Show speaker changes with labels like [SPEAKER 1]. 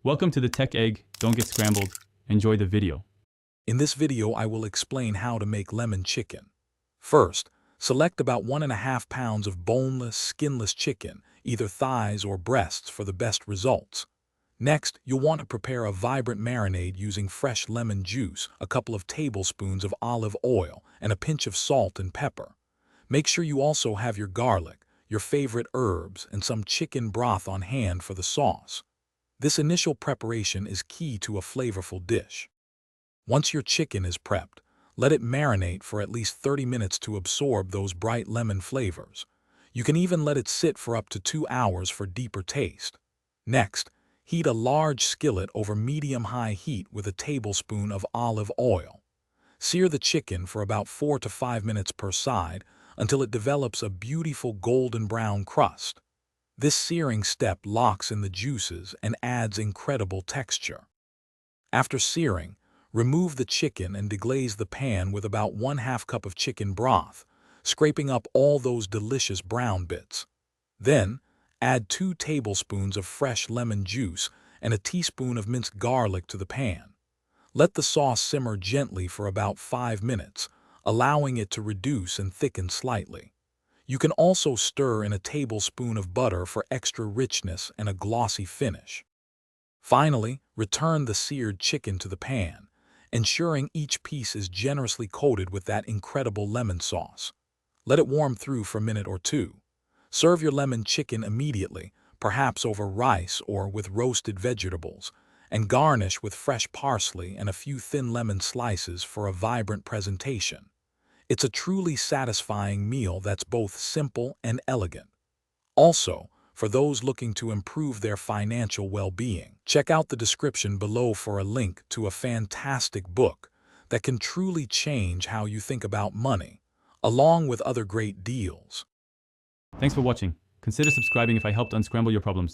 [SPEAKER 1] Welcome to the Tech Egg. Don't get scrambled. Enjoy the video.
[SPEAKER 2] In this video, I will explain how to make lemon chicken. First, select about 1.5 pounds of boneless, skinless chicken, either thighs or breasts, for the best results. Next, you'll want to prepare a vibrant marinade using fresh lemon juice, a couple of tablespoons of olive oil, and a pinch of salt and pepper. Make sure you also have your garlic, your favorite herbs, and some chicken broth on hand for the sauce. This initial preparation is key to a flavorful dish. Once your chicken is prepped, let it marinate for at least 30 minutes to absorb those bright lemon flavors. You can even let it sit for up to 2 hours for deeper taste. Next, heat a large skillet over medium-high heat with a tablespoon of olive oil. Sear the chicken for about 4 to 5 minutes per side until it develops a beautiful golden brown crust. This searing step locks in the juices and adds incredible texture. After searing, remove the chicken and deglaze the pan with about 1/2 cup of chicken broth, scraping up all those delicious brown bits. Then, add 2 tablespoons of fresh lemon juice and a teaspoon of minced garlic to the pan. Let the sauce simmer gently for about 5 minutes, allowing it to reduce and thicken slightly. You can also stir in a tablespoon of butter for extra richness and a glossy finish. Finally, return the seared chicken to the pan, ensuring each piece is generously coated with that incredible lemon sauce. Let it warm through for a minute or two. Serve your lemon chicken immediately, perhaps over rice or with roasted vegetables, and garnish with fresh parsley and a few thin lemon slices for a vibrant presentation. It's a truly satisfying meal that's both simple and elegant. Also, for those looking to improve their financial well-being, check out the description below for a link to a fantastic book that can truly change how you think about money, along with other great deals.
[SPEAKER 1] Thanks for watching. Consider subscribing if I helped unscramble your problems.